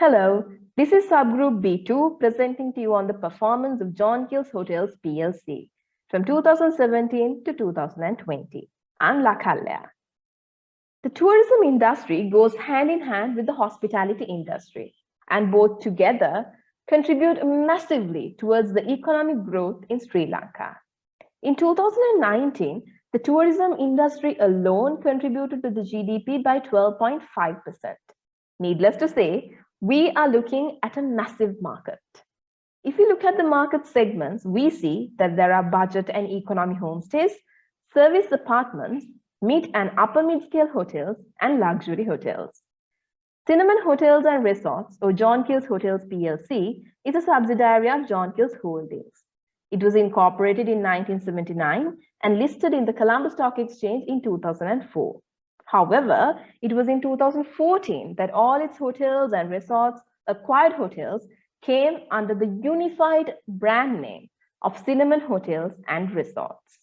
Hello, this is Subgroup B2 presenting to you on the performance of John Keells Hotels PLC from 2017 to 2020. I'm Lakalya. The tourism industry goes hand in hand with the hospitality industry, and both together contribute massively towards the economic growth in Sri Lanka. In 2019, the tourism industry alone contributed to the GDP by 12.5%. Needless to say, we are looking at a massive market. If we look at the market segments, we see that there are budget and economy homestays, service apartments, mid and upper mid-scale hotels, and luxury hotels. Cinnamon Hotels and Resorts, or John Keells Hotels PLC, is a subsidiary of John Keells Holdings. It was incorporated in 1979 and listed in the Colombo Stock Exchange in 2004. However, it was in 2014 that all its hotels and resorts, acquired hotels, came under the unified brand name of Cinnamon Hotels and Resorts.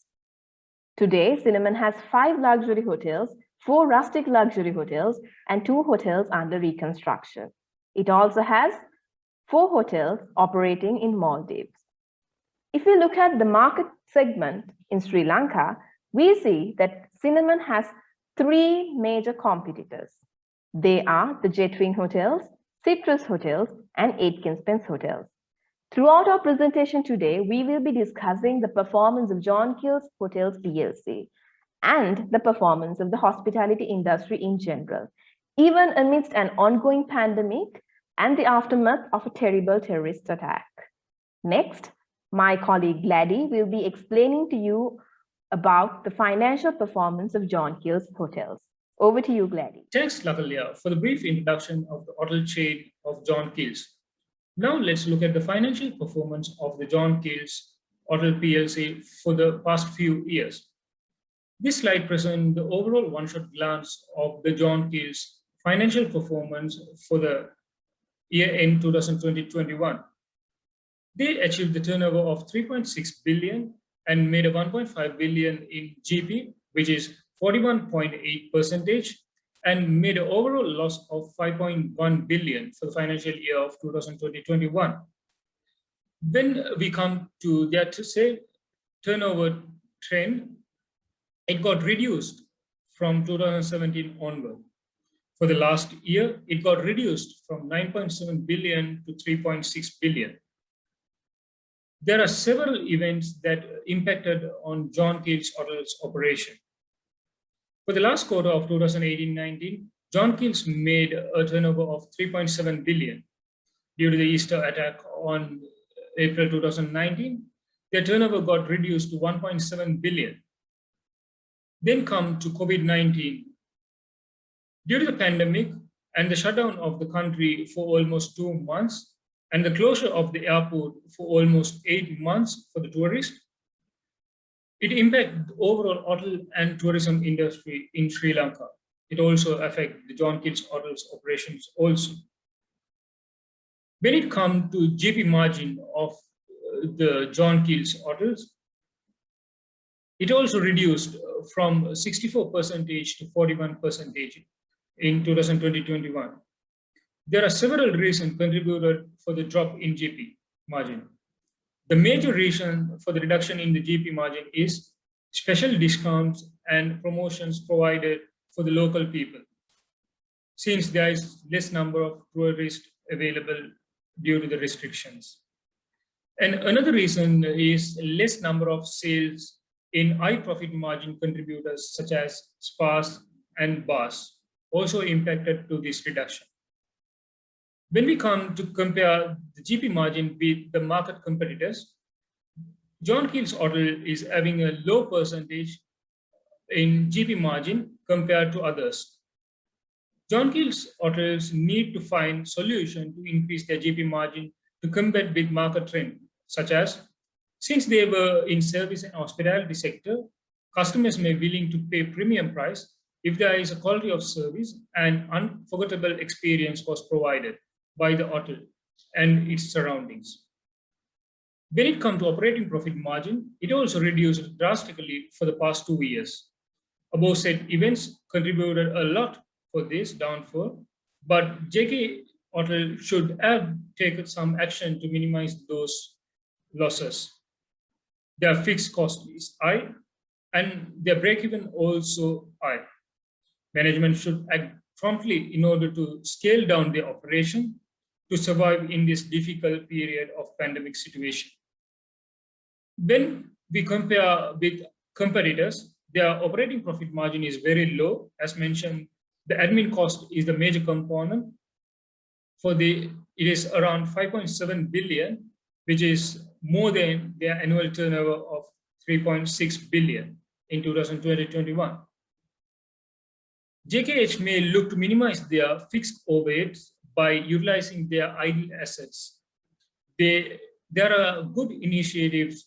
Today, Cinnamon has 5 luxury hotels, 4 rustic luxury hotels, and 2 hotels under reconstruction. It also has 4 hotels operating in Maldives. If we look at the market segment in Sri Lanka, we see that Cinnamon has 3 major competitors. They are the Jetwing Hotels, Citrus Hotels, and Aitken Spence Hotels. Throughout our presentation today, we will be discussing the performance of John Keells Hotels PLC and the performance of the hospitality industry in general, even amidst an ongoing pandemic and the aftermath of a terrible terrorist attack. Next, my colleague Gladys will be explaining to you about the financial performance of John Keells Hotels. Over to you, Gladys. Thanks, Lakalya, for the brief introduction of the hotel chain of John Keells. Now let's look at the financial performance of the John Keells Hotel PLC for the past few years. This slide presents the overall one-shot glance of the John Keells financial performance for the year end 2020-21. They achieved the turnover of 3.6 billion and made a 1.5 billion in GP, which is 41.8%, and made an overall loss of 5.1 billion for the financial year of 2020-21. When we come to their turnover trend, it got reduced from 2017 onward. For the last year, it got reduced from 9.7 billion to 3.6 billion. There are several events that impacted on John Keells Hotels operation. For the last quarter of 2018-19, John Keells made a turnover of 3.7 billion. Due to the Easter attack on April 2019, their turnover got reduced to 1.7 billion. Then come to COVID-19. Due to the pandemic and the shutdown of the country for almost 2 months, and the closure of the airport for almost 8 months for the tourists, it impacted the overall hotel and tourism industry in Sri Lanka. It also affected the John Keells Hotels operations also. When it comes to GP margin of the John Keells Hotels, it also reduced from 64% to 41% in 2020-21. There are several reasons contributed for the drop in GP margin. The major reason for the reduction in the GP margin is special discounts and promotions provided for the local people, since there is less number of tourists available due to the restrictions. And another reason is less number of sales in high profit margin contributors such as spas and bars, also impacted to this reduction. When we come to compare the GP margin with the market competitors, John Keells Hotel is having a low percentage in GP margin compared to others. John Keells Hotels need to find solution to increase their GP margin to compete with market trend, such as, since they were in service and hospitality sector, customers may be willing to pay premium price if there is a quality of service and unforgettable experience was provided by the hotel and its surroundings. When it comes to operating profit margin, it also reduced drastically for the past 2 years. Above said events contributed a lot for this downfall, but JK hotel should have taken some action to minimize those losses. Their fixed cost is high and their break-even also high. Management should act promptly in order to scale down their operation to survive in this difficult period of pandemic situation. When we compare with competitors, their operating profit margin is very low. As mentioned, the admin cost is the major component. It is around 5.7 billion, which is more than their annual turnover of 3.6 billion in 2020-21. JKH may look to minimize their fixed overheads by utilizing their idle assets. There are good initiatives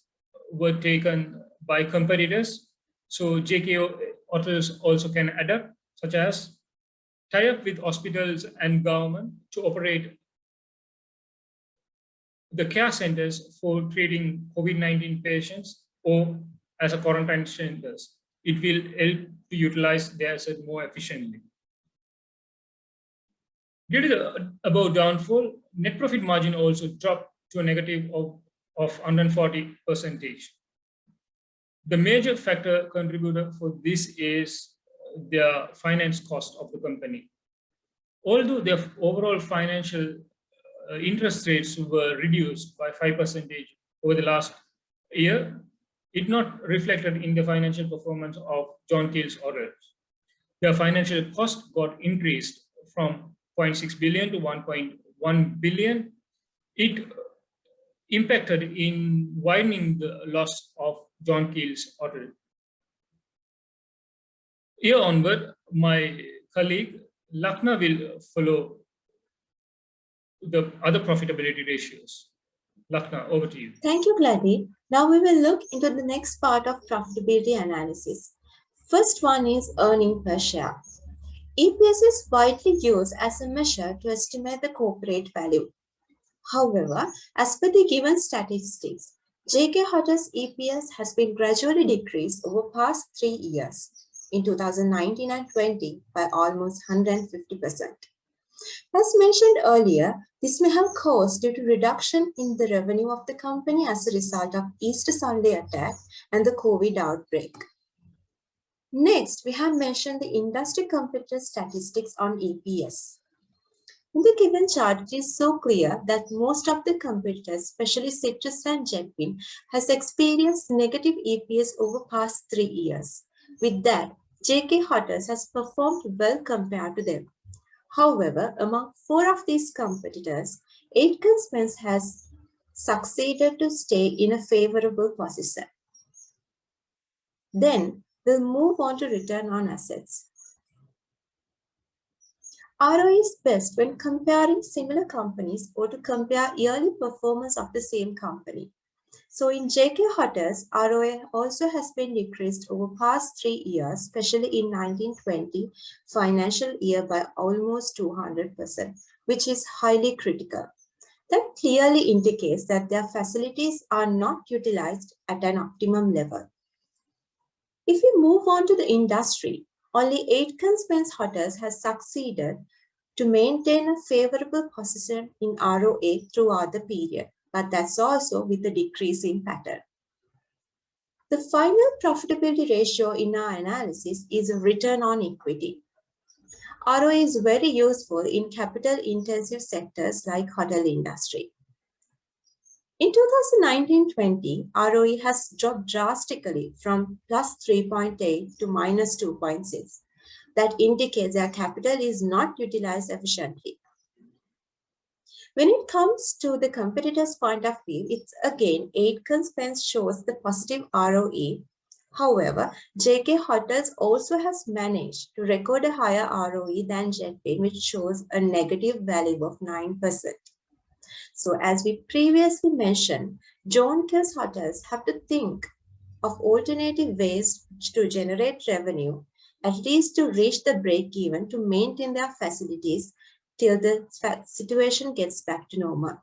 were taken by competitors, so JK hotels also can adapt, such as tie up with hospitals and government to operate the care centers for treating COVID-19 patients or as a quarantine centers. It will help to utilize their asset more efficiently. Due to the above downfall, net profit margin also dropped to a negative of 140%. The major factor contributor for this is the finance cost of the company. Although their overall financial interest rates were reduced by 5% over the last year, it not reflected in the financial performance of John Keells Hotels. Their financial cost got increased from 0.6 billion to 1.1 billion. It impacted in widening the loss of John Keells Hotel. Here onward, my colleague Lakna will follow the other profitability ratios. Lakna, over to you. Thank you, Gladys. Now we will look into the next part of profitability analysis. First one is earning per share. EPS is widely used as a measure to estimate the corporate value. However, as per the given statistics, JK Hotels EPS has been gradually decreased over past 3 years, in 2019 and 20 by almost 150%. As mentioned earlier, this may have caused due to reduction in the revenue of the company as a result of Easter Sunday attack and the COVID outbreak. Next, we have mentioned the industry competitor statistics on EPS. In the given chart, it is so clear that most of the competitors, especially Citrus and Jetpin, has experienced negative EPS over past 3 years. With that, JK Hotels has performed well compared to them. However, among 4 of these competitors, Aitken Spence has succeeded to stay in a favorable position. Then we'll move on to return on assets. ROE is best when comparing similar companies or to compare yearly performance of the same company. So in JK Hotels, ROA also has been decreased over past 3 years, especially in 1920 financial year by almost 200%, which is highly critical. That clearly indicates that their facilities are not utilized at an optimum level. If we move on to the industry, only Aitken Spence Hotels has succeeded to maintain a favorable position in ROA throughout the period, but that's also with a decreasing pattern. The final profitability ratio in our analysis is a return on equity. ROA is very useful in capital-intensive sectors like hotel industry. In 2019-20, ROE has dropped drastically from plus 3.8 to minus 2.6. That indicates that capital is not utilized efficiently. When it comes to the competitor's point of view, it's again Aitken Spence shows the positive ROE. However, JK Hotels also has managed to record a higher ROE than Jetpin, which shows a negative value of 9%. So as we previously mentioned, John Keells Hotels have to think of alternative ways to generate revenue, at least to reach the break-even to maintain their facilities till the situation gets back to normal.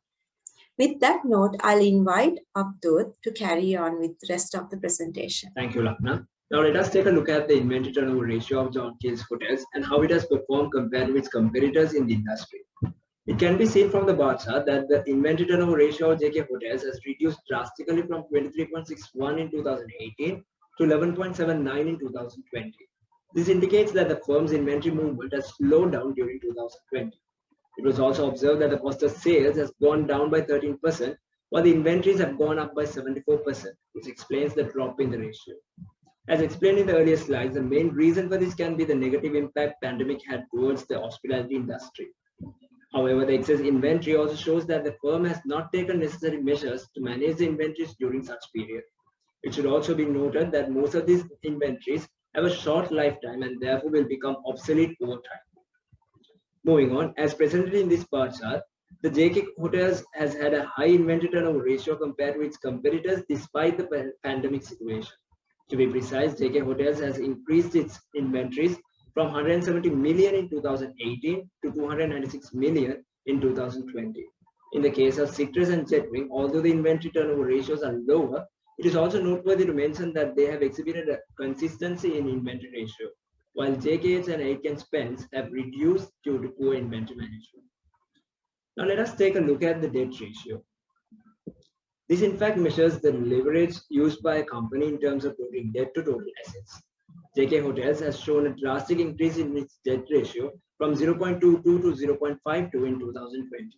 With that note, I'll invite Abdul to carry on with the rest of the presentation. Thank you, Lakna. Now let us take a look at the inventory turnover ratio of John Keells Hotels and how it has performed compared with its competitors in the industry. It can be seen from the bar chart that the inventory turnover ratio of JK Hotels has reduced drastically from 23.61 in 2018 to 11.79 in 2020. This indicates that the firm's inventory movement has slowed down during 2020. It was also observed that the cost of sales has gone down by 13%, while the inventories have gone up by 74%, which explains the drop in the ratio. As explained in the earlier slides, the main reason for this can be the negative impact pandemic had towards the hospitality industry. However, the excess inventory also shows that the firm has not taken necessary measures to manage the inventories during such period. It should also be noted that most of these inventories have a short lifetime and therefore will become obsolete over time. Moving on, as presented in this bar chart, the JK Hotels has had a high inventory turnover ratio compared to its competitors despite the pandemic situation. To be precise, JK Hotels has increased its inventories from 170 million in 2018 to 296 million in 2020. In the case of Citrus and Jetwing, although the inventory turnover ratios are lower, it is also noteworthy to mention that they have exhibited a consistency in inventory ratio, while JKH and Aitken Spence have reduced due to poor inventory management. Now let us take a look at the debt ratio. This in fact measures the leverage used by a company in terms of total debt to total assets. JK Hotels has shown a drastic increase in its debt ratio from 0.22 to 0.52 in 2020.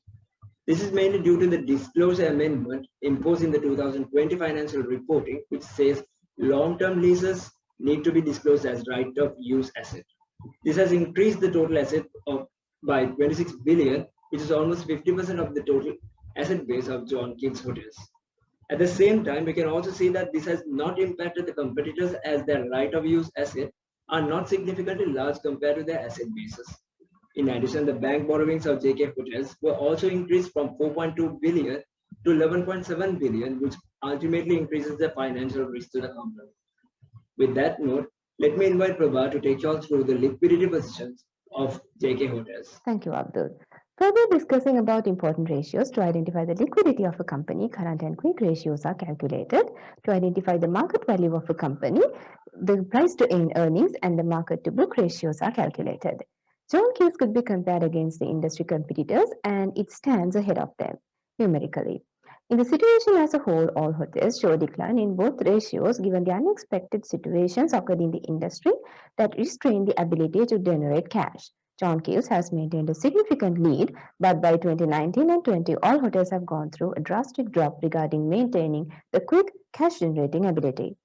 This is mainly due to the disclosure amendment imposed in the 2020 financial reporting, which says long-term leases need to be disclosed as right of use asset. This has increased the total asset by 26 billion, which is almost 50% of the total asset base of John Keells Hotels. At the same time, we can also see that this has not impacted the competitors as their right of use asset are not significantly large compared to their asset bases. In addition, the bank borrowings of JK Hotels were also increased from 4.2 billion to 11.7 billion, which ultimately increases the financial risk to the company. With that note, let me invite Prabha to take you all through the liquidity positions of JK Hotels. Thank you, Abdul. Further discussing about important ratios to identify the liquidity of a company, current and quick ratios are calculated. To identify the market value of a company, the price to earnings and the market to book ratios are calculated. John Keells could be compared against the industry competitors and it stands ahead of them numerically. In the situation as a whole, all hotels show a decline in both ratios given the unexpected situations occurred in the industry that restrain the ability to generate cash. John Keells has maintained a significant lead, but by 2019 and 20, all hotels have gone through a drastic drop regarding maintaining the quick cash generating ability.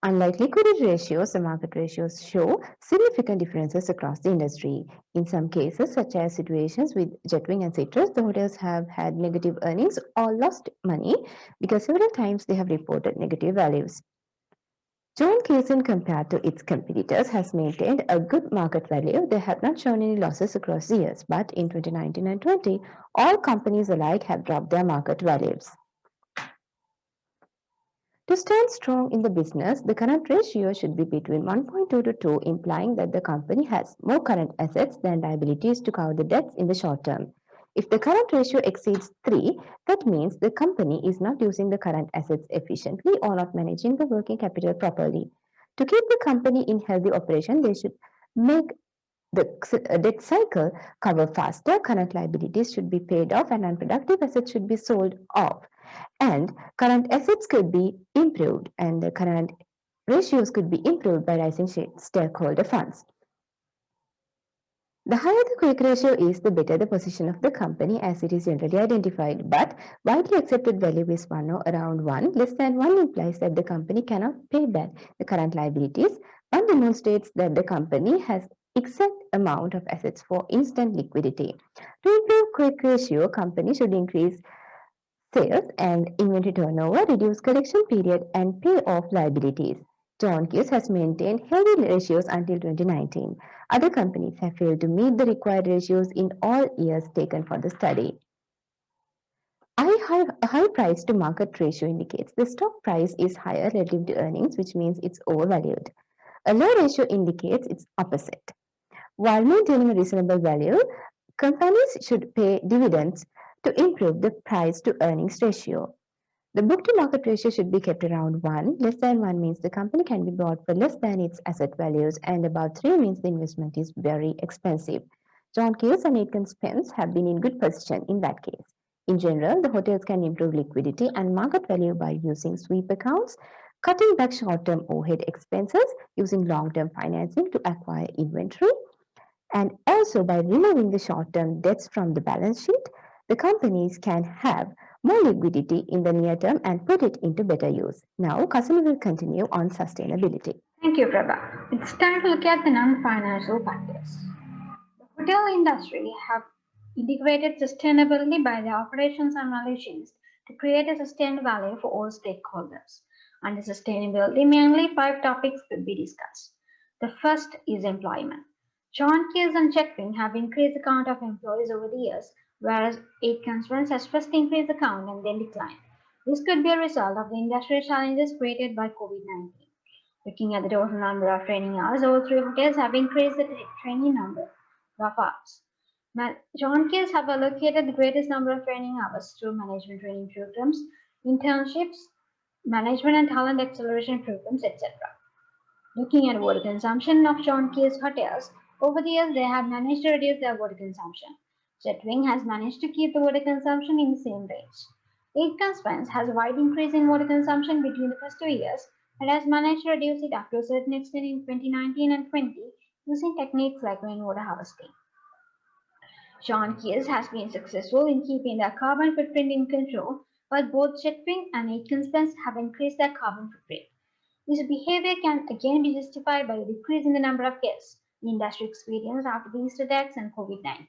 Unlike liquidity ratios, the market ratios show significant differences across the industry. In some cases, such as situations with Jetwing and Citrus, the hotels have had negative earnings or lost money because several times they have reported negative values. John Keells, compared to its competitors, has maintained a good market value. They have not shown any losses across the years, but in 2019 and 20, all companies alike have dropped their market values. To stand strong in the business, the current ratio should be between 1.2 to 2, implying that the company has more current assets than liabilities to cover the debts in the short term. If the current ratio exceeds 3, that means the company is not using the current assets efficiently or not managing the working capital properly. To keep the company in healthy operation, they should make the debt cycle cover faster, current liabilities should be paid off, and unproductive assets should be sold off. And current assets could be improved, and the current ratios could be improved by raising stakeholder funds. The higher the quick ratio is, the better the position of the company as it is generally identified. But widely accepted value is 1 or around 1. Less than 1 implies that the company cannot pay back the current liabilities. 1 demonstrates that the company has exact amount of assets for instant liquidity. To improve quick ratio, company should increase sales and inventory turnover, reduce collection period, and pay off liabilities. John Keells has maintained healthy ratios until 2019. Other companies have failed to meet the required ratios in all years taken for the study. A high price to market ratio indicates the stock price is higher relative to earnings, which means it's overvalued. A low ratio indicates its opposite. While maintaining a reasonable value, companies should pay dividends to improve the price to earnings ratio. The book to market ratio should be kept around 1. Less than 1 means the company can be bought for less than its asset values, and about 3 means the investment is very expensive. John Keells and Aitken Spence have been in good position in that case. In general, the hotels can improve liquidity and market value by using sweep accounts, cutting back short-term overhead expenses, using long-term financing to acquire inventory, and also by removing the short-term debts from the balance sheet, the companies can have more liquidity in the near term and put it into better use. Now, Kasumi will continue on sustainability. Thank you, Prabha. It's time to look at the non-financial factors. The hotel industry have integrated sustainability by their operations and value chains to create a sustained value for all stakeholders. Under sustainability, mainly 5 topics could be discussed. The first is employment. John Keells and Chetwynd have increased the count of employees over the years, whereas Aitken Spence has first increased the count and then declined. This could be a result of the industrial challenges created by COVID-19. Looking at the total number of training hours, all 3 hotels have increased the training number of hours. John Keells have allocated the greatest number of training hours through management training programs, internships, management and talent acceleration programs, etc. Looking at water consumption of John Keells hotels, over the years they have managed to reduce their water consumption. Chetwynd has managed to keep the water consumption in the same range. Aitken Spence has a wide increase in water consumption between the first 2 years, and has managed to reduce it up to a certain extent in 2019 and 20 using techniques like rainwater harvesting. John Keells has been successful in keeping their carbon footprint in control, while both Chetwynd and Aitken Spence have increased their carbon footprint. This behavior can again be justified by the decrease in the number of guests the industry experienced after the Easter attacks and COVID-19.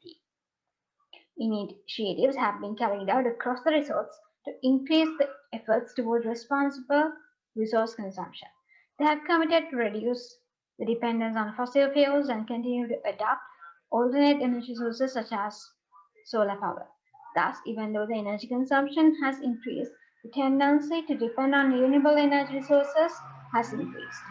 Initiatives have been carried out across the resorts to increase the efforts towards responsible resource consumption. They have committed to reduce the dependence on fossil fuels and continue to adopt alternate energy sources such as solar power. Thus, even though the energy consumption has increased, the tendency to depend on renewable energy sources has increased.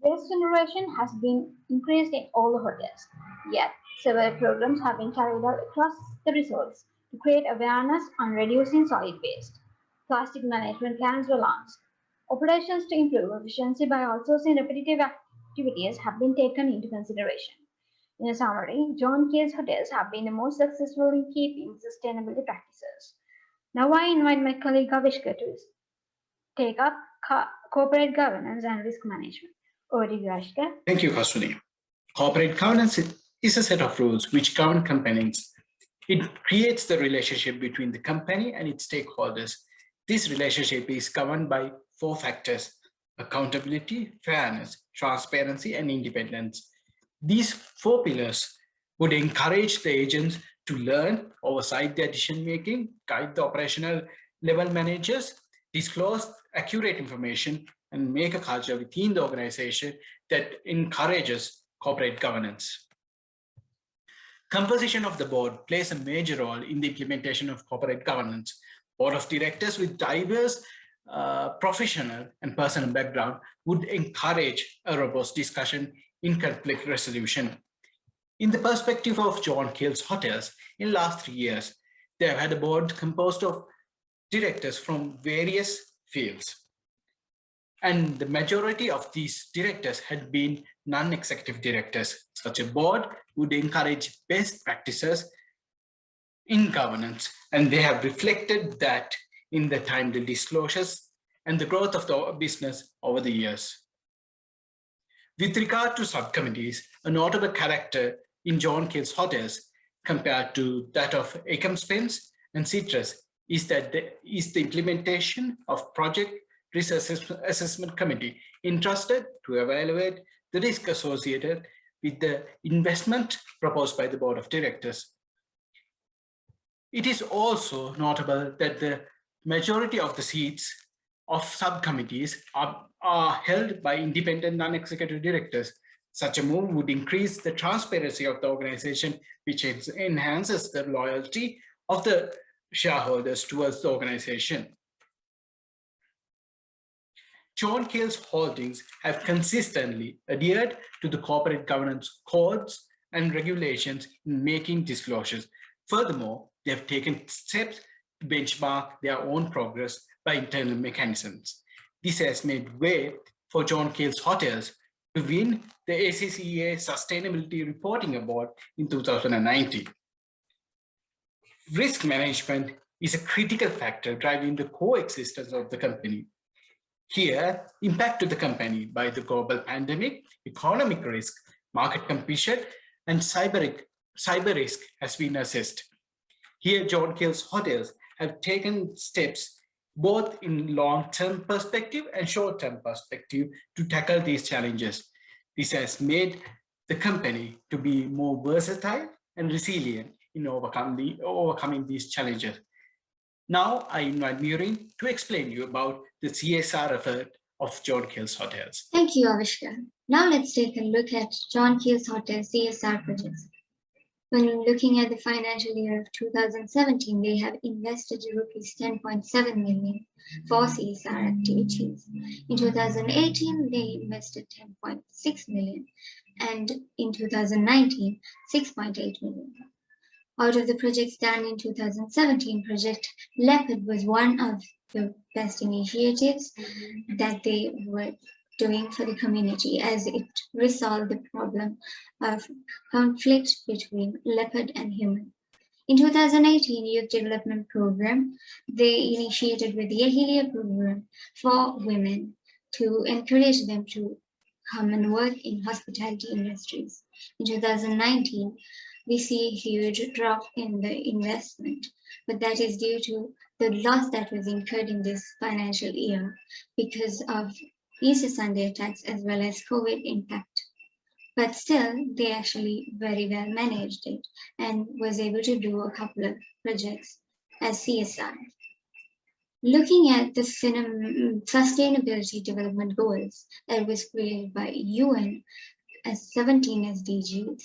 Waste generation has been increased in all the hotels, yet several programs have been carried out across the resorts to create awareness on reducing solid waste. Plastic management plans were launched. Operations to improve efficiency by outsourcing repetitive activities have been taken into consideration. In a summary, John Keells hotels have been the most successful in keeping sustainability practices. Now I invite my colleague Avishka to take up corporate governance and risk management. Over to you, Avishka. Thank you, Kasuni. Corporate governance is a set of rules which govern companies. It creates the relationship between the company and its stakeholders. This relationship is governed by 4 factors: accountability, fairness, transparency, and independence. These 4 pillars would encourage the agents to learn, oversight their decision-making, guide the operational level managers, disclose accurate information, and make a culture within the organization that encourages corporate governance. Composition of the board plays a major role in the implementation of corporate governance. Board of directors with diverse professional and personal background would encourage a robust discussion in conflict resolution. In the perspective of John Keells hotels, in the last 3 years, they have had a board composed of directors from various fields. And the majority of these directors had been non-executive directors. Such a board would encourage best practices in governance, and they have reflected that in the timely disclosures and the growth of the business over the years. With regard to subcommittees, a notable character in John Keells hotels compared to that of Aitken Spence and Citrus is the implementation of project risk assessment committee entrusted to evaluate the risk associated with the investment proposed by the board of directors. It is also notable that the majority of the seats of subcommittees are held by independent non-executive directors. Such a move would increase the transparency of the organization, which enhances the loyalty of the shareholders towards the organization. John Keells Holdings have consistently adhered to the corporate governance codes and regulations in making disclosures. Furthermore, they have taken steps to benchmark their own progress by internal mechanisms. This has made way for John Keells Hotels to win the ACCA Sustainability Reporting Award in 2019. Risk management is a critical factor driving the coexistence of the company. Here, impact to the company by the global pandemic, economic risk, market competition, and cyber risk has been assessed. Here, John Keells Hotels have taken steps both in long-term perspective and short-term perspective to tackle these challenges. This has made the company to be more versatile and resilient in overcoming these challenges. Now, I invite Murin to explain you about the CSR effort of John Keells Hotels. Thank you, Avishkar. Now let's take a look at John Keells Hotels CSR projects. When looking at the financial year of 2017, they have invested rupees 10.7 million for CSR activities. In 2018, they invested 10.6 million, and in 2019, 6.8 million. Out of the projects done in 2017, Project Leopard was one of the best initiatives that they were doing for the community, as it resolved the problem of conflict between leopard and human. In 2018 Youth Development Program, they initiated with the Ahilia program for women to encourage them to come and work in hospitality industries. In 2019, we see a huge drop in the investment, but that is due to the loss that was incurred in this financial year because of Easter Sunday attacks as well as COVID impact. But still, they actually very well managed it and was able to do a couple of projects as CSR. Looking at the Sustainability Development Goals that was created by UN as 17 SDGs,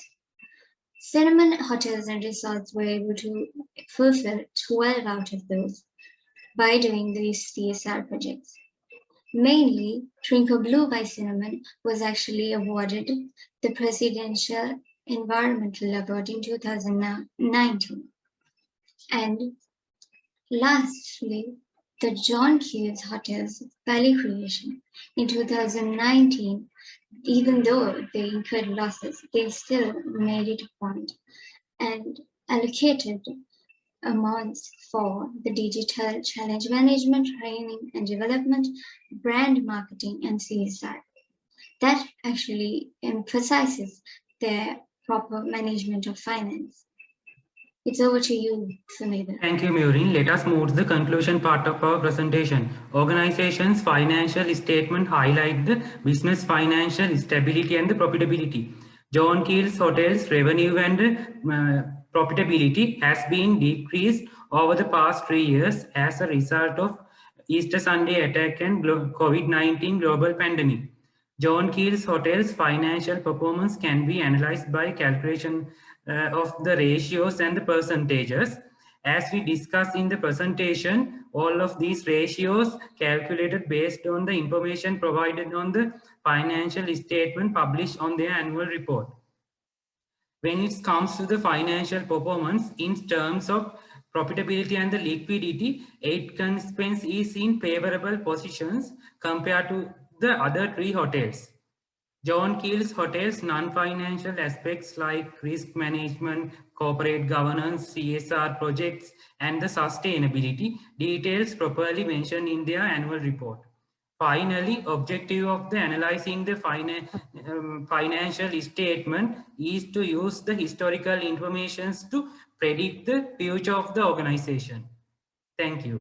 Cinnamon Hotels and Resorts were able to fulfill 12 out of those by doing these CSR projects. Mainly, Trinco Blue by Cinnamon was actually awarded the Presidential Environmental Award in 2019. And lastly, the John Keells Hotels Value Creation in 2019, even though they incurred losses, they still made it a point and allocated amounts for the digital challenge management, training and development, brand marketing, and CSR. That actually emphasizes their proper management of finance. It's over to you, Sumedha. Thank you, Murin. Let us move to the conclusion part of our presentation. Organization's financial statement highlight the business financial stability and the profitability. John Keells Hotels revenue and profitability has been decreased over the past 3 years as a result of Easter Sunday attack and COVID-19 global pandemic. John Keells Hotels financial performance can be analyzed by calculation of the ratios and the percentages. As we discussed in the presentation, all of these ratios calculated based on the information provided on the financial statement published on their annual report. When it comes to the financial performance in terms of profitability and the liquidity, 8 Conspens is in favorable positions compared to the other 3 hotels. John Keells Hotels non-financial aspects like risk management, corporate governance, CSR projects, and the sustainability details properly mentioned in their annual report. Finally, objective of the analyzing the financial statement is to use the historical information to predict the future of the organization. Thank you.